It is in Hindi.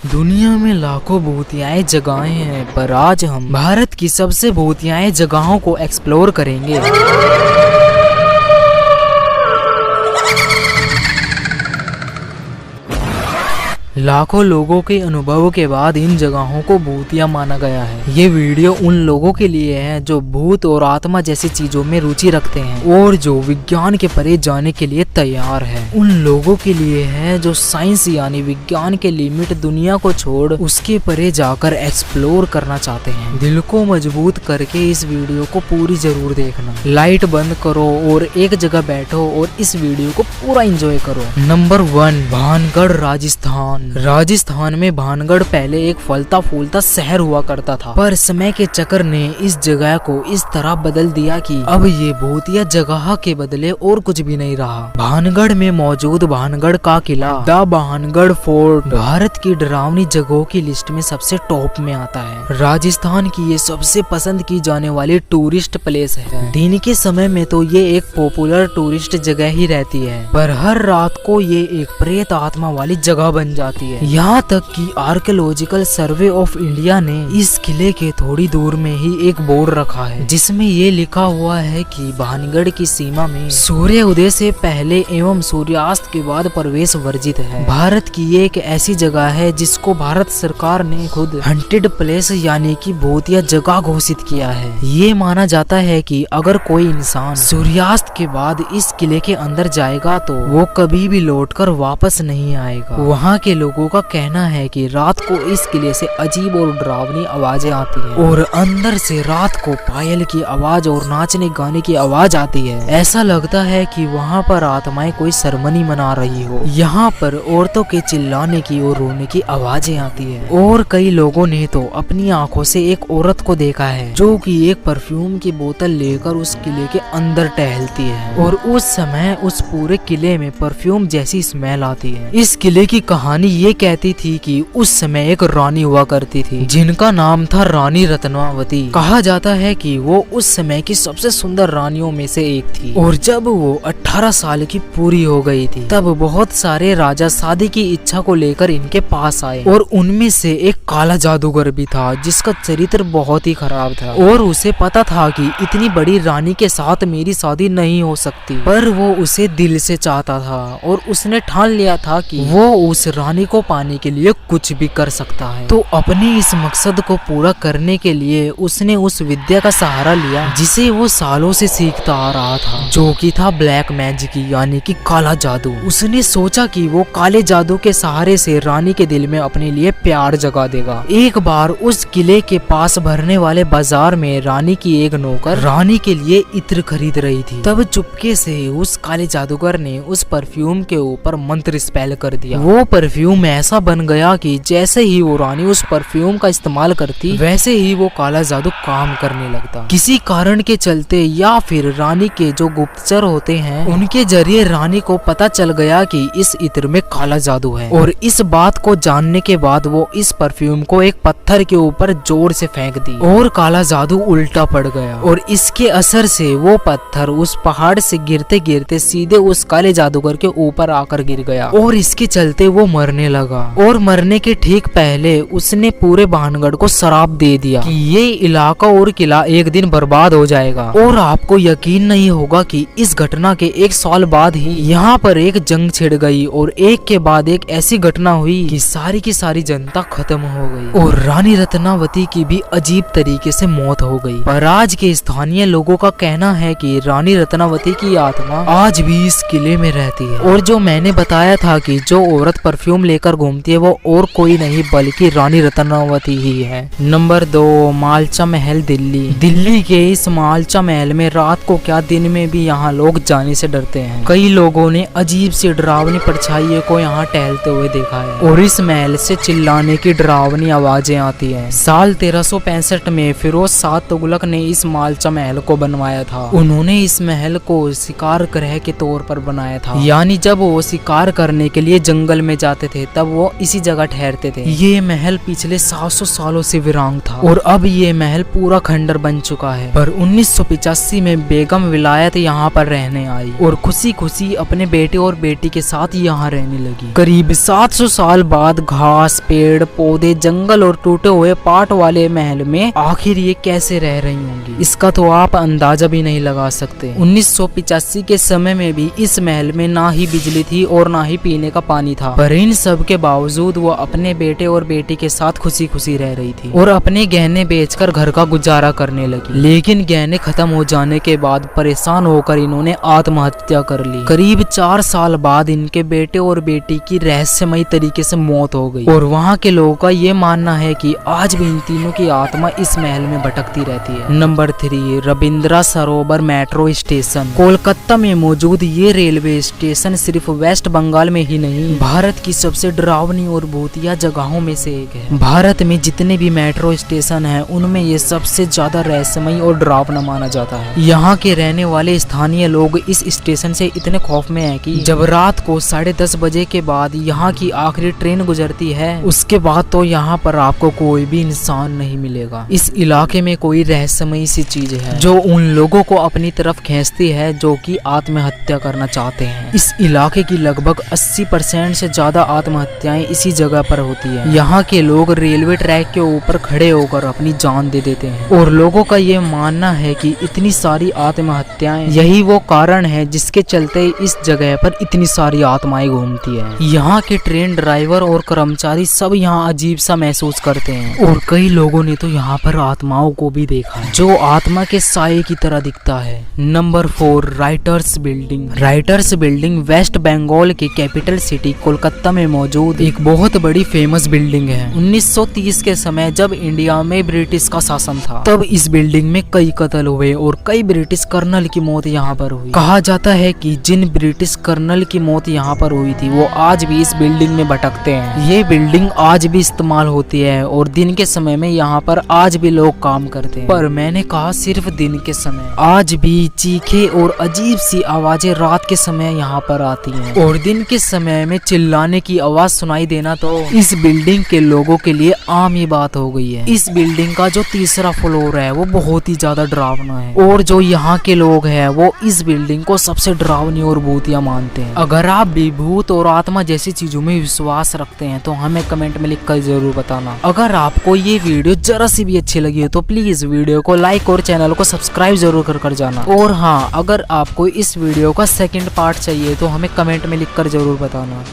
दुनिया में लाखों भूतियाएं जगहें हैं, पर आज हम भारत की सबसे भूतियाएं जगहों को एक्सप्लोर करेंगे। लाखों लोगों के अनुभव के बाद इन जगहों को भूतिया माना गया है। ये वीडियो उन लोगों के लिए है जो भूत और आत्मा जैसी चीजों में रुचि रखते हैं और जो विज्ञान के परे जाने के लिए तैयार है। उन लोगों के लिए है जो साइंस यानी विज्ञान के लिमिट दुनिया को छोड़ उसके परे जाकर एक्सप्लोर करना चाहते हैं। दिल को मजबूत करके इस वीडियो को पूरी जरूर देखना। लाइट बंद करो और एक जगह बैठो और इस वीडियो को पूरा एंजॉय करो। नंबर 1, भानगढ़, राजस्थान। राजस्थान में भानगढ़ पहले एक फलता फूलता शहर हुआ करता था, पर समय के चक्कर ने इस जगह को इस तरह बदल दिया कि अब ये भूतिया जगह के बदले और कुछ भी नहीं रहा। भानगढ़ में मौजूद भानगढ़ का किला, द भानगढ़ फोर्ट, भारत की डरावनी जगहों की लिस्ट में सबसे टॉप में आता है। राजस्थान की ये सबसे पसंद की जाने वाली टूरिस्ट प्लेस है। दिन के समय में तो ये एक पॉपुलर टूरिस्ट जगह ही रहती है, पर हर रात को ये एक प्रेत आत्मा वाली जगह बन जाती है। यहाँ तक कि आर्कियोलॉजिकल सर्वे ऑफ इंडिया ने इस किले के थोड़ी दूर में ही एक बोर्ड रखा है जिसमें ये लिखा हुआ है कि भानगढ़ की सीमा में सूर्य उदय से पहले एवं सूर्यास्त के बाद प्रवेश वर्जित है। भारत की ये एक ऐसी जगह है जिसको भारत सरकार ने खुद हंटेड प्लेस यानी कि भूतिया जगह घोषित किया है। ये माना जाता है कि अगर कोई इंसान सूर्यास्त के बाद इस किले के अंदर जाएगा तो वो कभी भी लौटकर वापस नहीं आएगा। वहाँ के लोगों का कहना है कि रात को इस किले से अजीब और डरावनी आवाजें आती हैं और अंदर से रात को पायल की आवाज और नाचने गाने की आवाज आती है। ऐसा लगता है कि वहाँ पर आत्माएं कोई सरमनी मना रही हो। यहाँ पर औरतों के चिल्लाने की और रोने की आवाजें आती है और कई लोगों ने तो अपनी आंखों से एक औरत को देखा है जो कि एक परफ्यूम की बोतल लेकर उस किले के अंदर टहलती है और उस समय उस पूरे किले में परफ्यूम जैसी स्मेल आती है। इस किले की कहानी ये कहती थी कि उस समय एक रानी हुआ करती थी जिनका नाम था रानी रत्नावती। कहा जाता है कि वो उस समय की सबसे सुंदर रानियों में से एक थी और जब वो 18 साल की पूरी हो गई थी तब बहुत सारे राजा शादी की इच्छा को लेकर इनके पास आए और उनमें से एक काला जादूगर भी था जिसका चरित्र बहुत ही खराब था और उसे पता था कि इतनी बड़ी रानी के साथ मेरी शादी नहीं हो सकती, पर वो उसे दिल से चाहता था और उसने ठान लिया था कि वो उस रानी को पाने के लिए कुछ भी कर सकता है। तो अपने इस मकसद को पूरा करने के लिए उसने उस विद्या का सहारा लिया जिसे वो सालों से सीखता आ रहा था, जो कि था ब्लैक मैजिक यानी कि काला जादू। उसने सोचा कि वो काले जादू के सहारे से रानी के दिल में अपने लिए प्यार जगा देगा। एक बार उस किले के पास भरने वाले बाजार में रानी की एक नौकर रानी के लिए इत्र खरीद रही थी। तब चुपके से उस काले जादूगर ने उस परफ्यूम के ऊपर मंत्र स्पेल कर दिया। वो परफ्यूम ऐसा बन गया कि जैसे ही वो रानी उस परफ्यूम का इस्तेमाल करती वैसे ही वो काला जादू काम करने लगता। किसी कारण के चलते या फिर रानी के जो गुप्तचर होते हैं उनके जरिए रानी को पता चल गया कि इस इत्र में काला जादू है और इस बात को जानने के बाद वो इस परफ्यूम को एक पत्थर के ऊपर जोर से फेंक दी और काला जादू उल्टा पड़ गया और इसके असर से वो पत्थर उस पहाड़ से गिरते गिरते सीधे उस काले जादूगर के ऊपर आकर गिर गया और इसके चलते वो मरने लगा। और मरने के ठीक पहले उसने पूरे भानगढ़ को श्राप दे दिया कि ये इलाका और किला एक दिन बर्बाद हो जाएगा। और आपको यकीन नहीं होगा कि इस घटना के 1 साल बाद ही यहाँ पर एक जंग छिड़ गई और एक के बाद एक ऐसी घटना हुई कि सारी की सारी जनता खत्म हो गई और रानी रत्नावती की भी अजीब तरीके से मौत हो गई। पर आज के स्थानीय लोगों का कहना है कि रानी रत्नावती की आत्मा आज भी इस किले में रहती है और जो मैंने बताया था कि जो औरत परफ्यूम लेकर घूमती है वो और कोई नहीं बल्कि रानी रत्नावती ही है। नंबर 2, मालचा महल, दिल्ली। दिल्ली के इस मालचा महल में रात को क्या दिन में भी यहाँ लोग जाने से डरते हैं। कई लोगों ने अजीब सी डरावनी परछाइयों को यहाँ टहलते हुए देखा है और इस महल से चिल्लाने की डरावनी आवाजें आती है। साल 1365 में फिरोज शाह तुगलक ने इस मालचा महल को बनवाया था। उन्होंने इस महल को शिकार गृह के तौर पर बनाया था, यानी जब वो शिकार करने के लिए जंगल में जाते थे थे तब वो इसी जगह ठहरते थे। ये महल पिछले 700 सालों से वीरान था और अब ये महल पूरा खंडर बन चुका है। पर 1985 में बेगम विलायत यहाँ पर रहने आई और खुशी खुशी अपने बेटे और बेटी के साथ यहाँ रहने लगी। करीब 700 साल बाद घास, पेड़ पौधे, जंगल और टूटे हुए पार्ट वाले महल में आखिर ये कैसे रह रही होंगी, इसका तो आप अंदाजा भी नहीं लगा सकते। 1985 के समय में भी इस महल में ना ही बिजली थी और ना ही पीने का पानी था, पर इन सब के बावजूद वो अपने बेटे और बेटी के साथ खुशी खुशी रह रही थी और अपने गहने बेचकर घर का गुजारा करने लगी। लेकिन गहने खत्म हो जाने के बाद परेशान होकर इन्होंने आत्महत्या कर ली। करीब 4 साल बाद इनके बेटे और बेटी की रहस्यमयी तरीके से मौत हो गई और वहाँ के लोगों का ये मानना है कि आज भी इन तीनों की आत्मा इस महल में भटकती रहती है। नंबर 3, रविंद्रा सरोवर मेट्रो स्टेशन। कोलकाता में मौजूद ये रेलवे स्टेशन सिर्फ वेस्ट बंगाल में ही नहीं, भारत की सबसे डरावनी और भूतिया जगहों में से एक है। भारत में जितने भी मेट्रो स्टेशन हैं, उनमें ये सबसे ज्यादा रहस्यमयी और डरावना माना जाता है। यहाँ के रहने वाले स्थानीय लोग इस स्टेशन से इतने खौफ में हैं कि जब रात को 10:30 बजे के बाद यहाँ की आखिरी ट्रेन गुजरती है, उसके बाद तो यहाँ पर आपको कोई भी इंसान नहीं मिलेगा। इस इलाके में कोई रहस्यमयी सी चीज है जो उन लोगों को अपनी तरफ खींचती है जो कि आत्महत्या करना चाहते हैं। इस इलाके की लगभग 80% से ज्यादा आत्महत्याएं इसी जगह पर होती है। यहाँ के लोग रेलवे ट्रैक के ऊपर खड़े होकर अपनी जान दे देते हैं और लोगों का ये मानना है कि इतनी सारी आत्महत्याएं यही वो कारण है जिसके चलते इस जगह पर इतनी सारी आत्माएं घूमती है। यहाँ के ट्रेन ड्राइवर और कर्मचारी सब यहाँ अजीब सा महसूस करते हैं और कई लोगों ने तो यहाँ पर आत्माओं को भी देखा है जो आत्मा के साये की तरह दिखता है। Number 4, writers building. Writers building West Bengal की कैपिटल सिटी कोलकाता में मौजूद एक बहुत बड़ी फेमस बिल्डिंग है। 1930 के समय जब इंडिया में ब्रिटिश का शासन था, तब इस बिल्डिंग में कई कत्ल हुए और कई ब्रिटिश कर्नल की मौत यहाँ पर हुई। कहा जाता है कि जिन ब्रिटिश कर्नल की मौत यहाँ पर हुई थी वो आज भी इस बिल्डिंग में भटकते हैं। ये बिल्डिंग आज भी इस्तेमाल होती है और दिन के समय में यहाँ पर आज भी लोग काम करते हैं। पर मैंने कहा सिर्फ दिन के समय, आज भी चीखे और अजीब सी आवाजें रात के समय यहाँ पर आती हैं और दिन के समय में चिल्लाने की आवाज सुनाई देना तो इस बिल्डिंग के लोगों के लिए आम ही बात हो गई है। इस बिल्डिंग का जो 3रा फ्लोर है वो बहुत ही ज्यादा डरावना है और जो यहाँ के लोग हैं वो इस बिल्डिंग को सबसे डरावनी और भूतिया मानते हैं। अगर आप भी भूत और आत्मा जैसी चीजों में विश्वास रखते हैं तो हमें कमेंट में लिखकर जरूर बताना। अगर आपको ये वीडियो जरा सी भी अच्छी लगी हो तो प्लीज वीडियो को लाइक और चैनल को सब्सक्राइब जरूर कर जाना। और हाँ, अगर आपको इस वीडियो का सेकंड पार्ट चाहिए तो हमें कमेंट में लिखकर जरूर बताना।